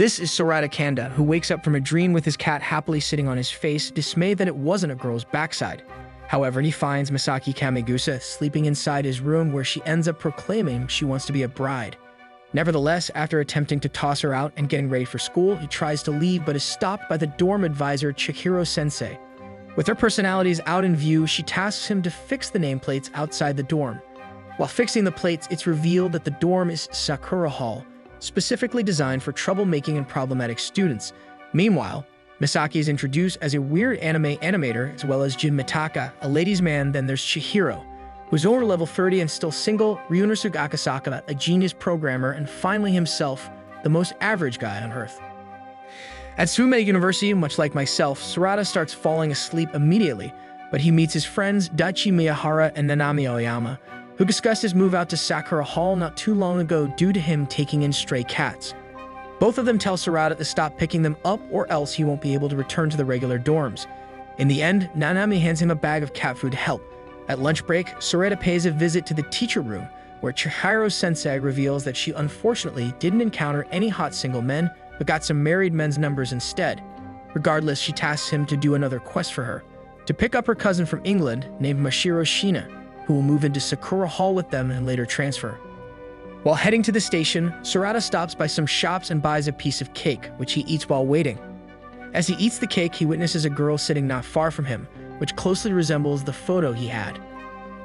This is Sorata Kanda, who wakes up from a dream with his cat happily sitting on his face, dismayed that it wasn't a girl's backside. However, he finds Misaki Kamiigusa sleeping inside his room, where she ends up proclaiming she wants to be a bride. Nevertheless, after attempting to toss her out and getting ready for school, he tries to leave but is stopped by the dorm advisor Chihiro-sensei. With her personalities out in view, she tasks him to fix the nameplates outside the dorm. While fixing the plates, it's revealed that the dorm is Sakura Hall, specifically designed for troublemaking and problematic students. Meanwhile, Misaki is introduced as a weird anime animator, as well as Jin Mitaka, a ladies' man. Then there's Chihiro, who's over level 30 and still single, Ryuunosuke Akasaka, a genius programmer, and finally himself, the most average guy on Earth. At Suimei University, much like myself, Sorata starts falling asleep immediately, but he meets his friends Daichi Miyahara and Nanami Aoyama, who discussed his move out to Sakura Hall not too long ago due to him taking in stray cats. Both of them tell Sorata to stop picking them up or else he won't be able to return to the regular dorms. In the end, Nanami hands him a bag of cat food to help. At lunch break, Sorata pays a visit to the teacher room, where Chihiro-sensei reveals that she unfortunately didn't encounter any hot single men, but got some married men's numbers instead. Regardless, she tasks him to do another quest for her, to pick up her cousin from England named Mashiro Shina, who will move into Sakura Hall with them and later transfer. While heading to the station, Sorata stops by some shops and buys a piece of cake, which he eats while waiting. As he eats the cake, he witnesses a girl sitting not far from him, which closely resembles the photo he had.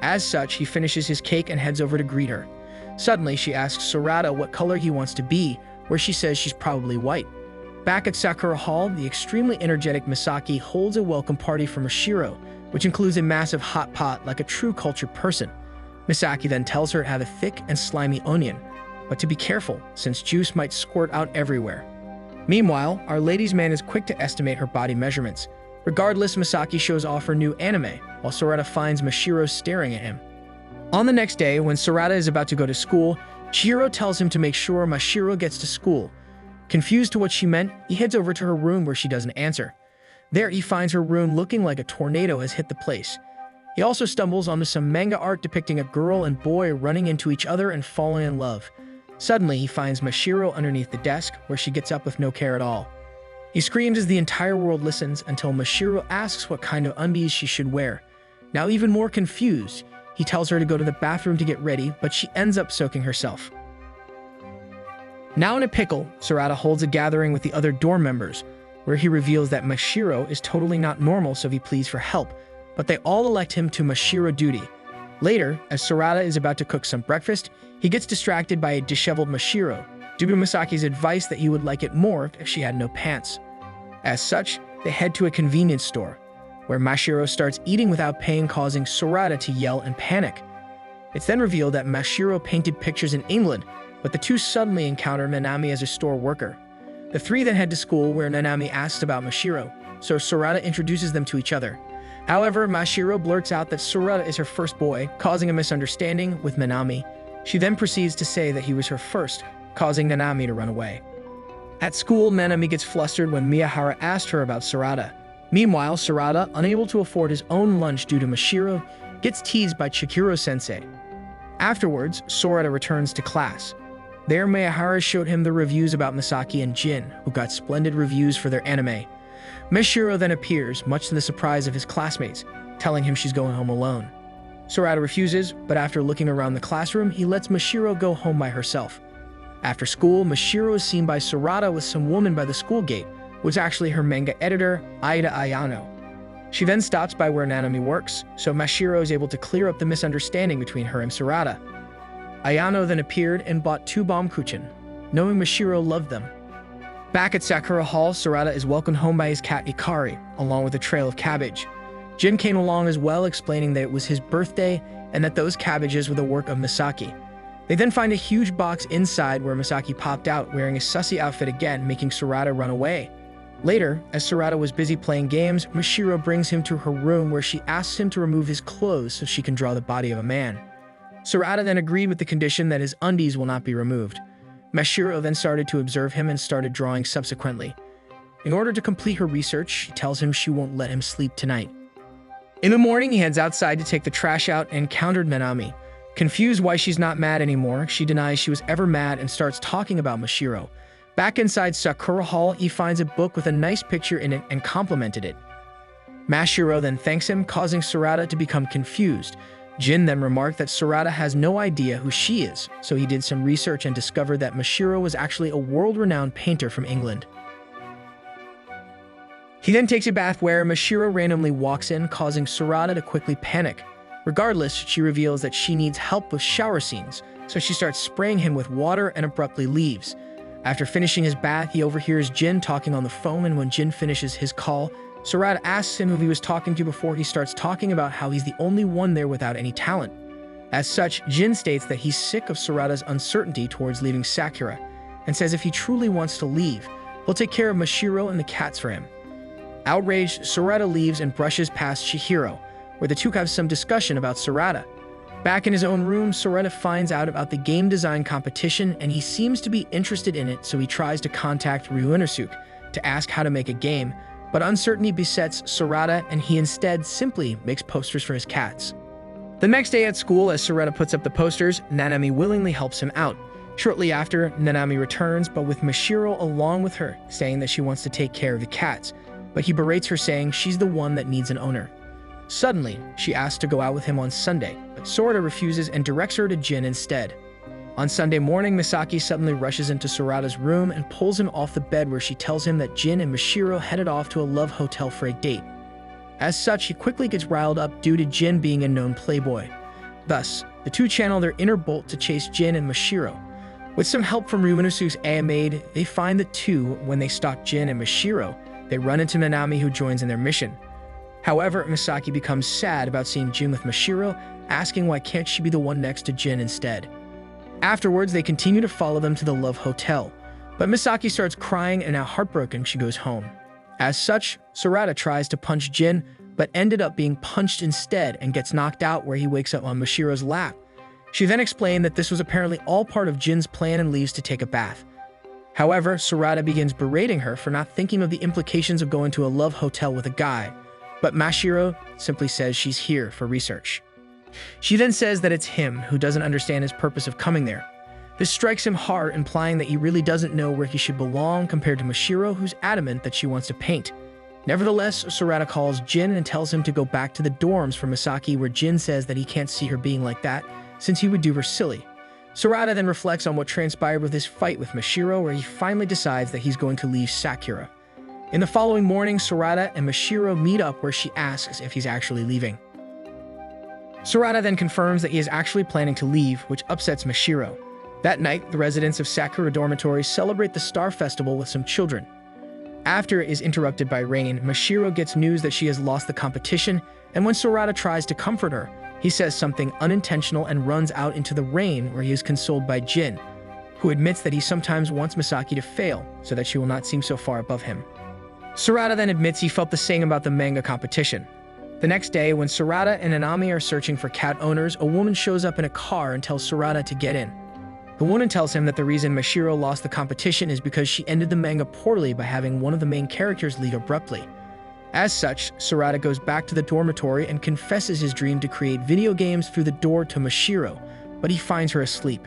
As such, he finishes his cake and heads over to greet her. Suddenly, she asks Sorata what color he wants to be, where she says she's probably white. Back at Sakura Hall, the extremely energetic Misaki holds a welcome party for Mashiro, which includes a massive hot pot like a true cultured person. Misaki then tells her to have a thick and slimy onion, but to be careful, since juice might squirt out everywhere. Meanwhile, our ladies' man is quick to estimate her body measurements. Regardless, Misaki shows off her new anime, while Sorata finds Mashiro staring at him. On the next day, when Sorata is about to go to school, Chihiro tells him to make sure Mashiro gets to school. Confused to what she meant, he heads over to her room where she doesn't answer. There, he finds her room looking like a tornado has hit the place. He also stumbles onto some manga art depicting a girl and boy running into each other and falling in love. Suddenly, he finds Mashiro underneath the desk, where she gets up with no care at all. He screams as the entire world listens until Mashiro asks what kind of undies she should wear. Now even more confused, he tells her to go to the bathroom to get ready, but she ends up soaking herself. Now in a pickle, Sorata holds a gathering with the other dorm members, where he reveals that Mashiro is totally not normal, so he pleads for help, but they all elect him to Mashiro duty. Later, as Sorata is about to cook some breakfast, he gets distracted by a disheveled Mashiro, due to Misaki's advice that he would like it more if she had no pants. As such, they head to a convenience store, where Mashiro starts eating without paying, causing Sorata to yell and panic. It's then revealed that Mashiro painted pictures in England, but the two suddenly encounter Nanami as a store worker. The three then head to school, where Nanami asks about Mashiro, so Sorata introduces them to each other. However, Mashiro blurts out that Sorata is her first boy, causing a misunderstanding with Nanami. She then proceeds to say that he was her first, causing Nanami to run away. At school, Nanami gets flustered when Miyahara asked her about Sorata. Meanwhile, Sorata, unable to afford his own lunch due to Mashiro, gets teased by Chihiro-sensei. Afterwards, Sorata returns to class. There, Miyahara showed him the reviews about Misaki and Jin, who got splendid reviews for their anime. Mashiro then appears, much to the surprise of his classmates, telling him she's going home alone. Sorata refuses, but after looking around the classroom, he lets Mashiro go home by herself. After school, Mashiro is seen by Sorata with some woman by the school gate, who is actually her manga editor, Aida Ayano. She then stops by where Nanami works, so Mashiro is able to clear up the misunderstanding between her and Sorata. Ayano then appeared and bought 2 Baumkuchen, knowing Mashiro loved them. Back at Sakura Hall, Sorata is welcomed home by his cat Ikari, along with a trail of cabbage. Jin came along as well, explaining that it was his birthday and that those cabbages were the work of Misaki. They then find a huge box inside, where Misaki popped out wearing a sussy outfit again, making Sorata run away. Later, as Sorata was busy playing games, Mashiro brings him to her room, where she asks him to remove his clothes so she can draw the body of a man. Sorata then agreed with the condition that his undies will not be removed. Mashiro then started to observe him and started drawing subsequently. In order to complete her research, she tells him she won't let him sleep tonight. In the morning, he heads outside to take the trash out and encountered Nanami. Confused why she's not mad anymore, she denies she was ever mad and starts talking about Mashiro. Back inside Sakura Hall, he finds a book with a nice picture in it and complimented it. Mashiro then thanks him, causing Sorata to become confused. Jin then remarked that Sorata has no idea who she is, so he did some research and discovered that Mashiro was actually a world-renowned painter from England. He then takes a bath where Mashiro randomly walks in, causing Sorata to quickly panic. Regardless, she reveals that she needs help with shower scenes, so she starts spraying him with water and abruptly leaves. After finishing his bath, he overhears Jin talking on the phone, and when Jin finishes his call, Sorata asks him who he was talking to before he starts talking about how he's the only one there without any talent. As such, Jin states that he's sick of Sorata's uncertainty towards leaving Sakura, and says if he truly wants to leave, he'll take care of Mashiro and the cats for him. Outraged, Sorata leaves and brushes past Chihiro, where the two have some discussion about Sorata. Back in his own room, Sorata finds out about the game design competition, and he seems to be interested in it, so he tries to contact Ryuunosuke to ask how to make a game, but uncertainty besets Sorata, and he instead simply makes posters for his cats. The next day at school, as Sorata puts up the posters, Nanami willingly helps him out. Shortly after, Nanami returns, but with Mashiro along with her, saying that she wants to take care of the cats, but he berates her, saying she's the one that needs an owner. Suddenly, she asks to go out with him on Sunday, but Sorata refuses and directs her to Jin instead. On Sunday morning, Misaki suddenly rushes into Sorata's room and pulls him off the bed, where she tells him that Jin and Mashiro headed off to a love hotel for a date. As such, he quickly gets riled up due to Jin being a known playboy. Thus, the two channel their inner bolt to chase Jin and Mashiro. With some help from Ryuunosuke's maid, they find the two. When they stalk Jin and Mashiro, they run into Nanami, who joins in their mission. However, Misaki becomes sad about seeing Jin with Mashiro, asking why can't she be the one next to Jin instead. Afterwards, they continue to follow them to the love hotel, but Misaki starts crying, and now heartbroken, she goes home. As such, Sorata tries to punch Jin, but ended up being punched instead and gets knocked out, where he wakes up on Mashiro's lap. She then explained that this was apparently all part of Jin's plan and leaves to take a bath. However, Sorata begins berating her for not thinking of the implications of going to a love hotel with a guy, but Mashiro simply says she's here for research. She then says that it's him who doesn't understand his purpose of coming there. This strikes him hard, implying that he really doesn't know where he should belong compared to Mashiro, who's adamant that she wants to paint. Nevertheless, Sorata calls Jin and tells him to go back to the dorms for Misaki, where Jin says that he can't see her being like that, since he would do her silly. Sorata then reflects on what transpired with his fight with Mashiro, where he finally decides that he's going to leave Sakura. In the following morning, Sorata and Mashiro meet up, where she asks if he's actually leaving. Sorata then confirms that he is actually planning to leave, which upsets Mashiro. That night, the residents of Sakura Dormitory celebrate the Star Festival with some children. After it is interrupted by rain, Mashiro gets news that she has lost the competition, and when Sorata tries to comfort her, he says something unintentional and runs out into the rain, where he is consoled by Jin, who admits that he sometimes wants Misaki to fail so that she will not seem so far above him. Sorata then admits he felt the same about the manga competition. The next day, when Sorata and Nanami are searching for cat owners, a woman shows up in a car and tells Sorata to get in. The woman tells him that the reason Mashiro lost the competition is because she ended the manga poorly by having one of the main characters leave abruptly. As such, Sorata goes back to the dormitory and confesses his dream to create video games through the door to Mashiro, but he finds her asleep.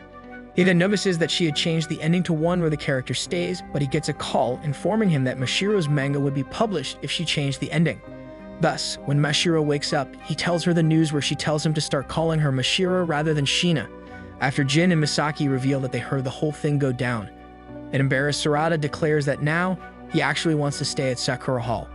He then notices that she had changed the ending to one where the character stays, but he gets a call informing him that Mashiro's manga would be published if she changed the ending. Thus, when Mashiro wakes up, he tells her the news, where she tells him to start calling her Mashiro rather than Shina. After Jin and Misaki reveal that they heard the whole thing go down, an embarrassed Sorata declares that now he actually wants to stay at Sakura Hall.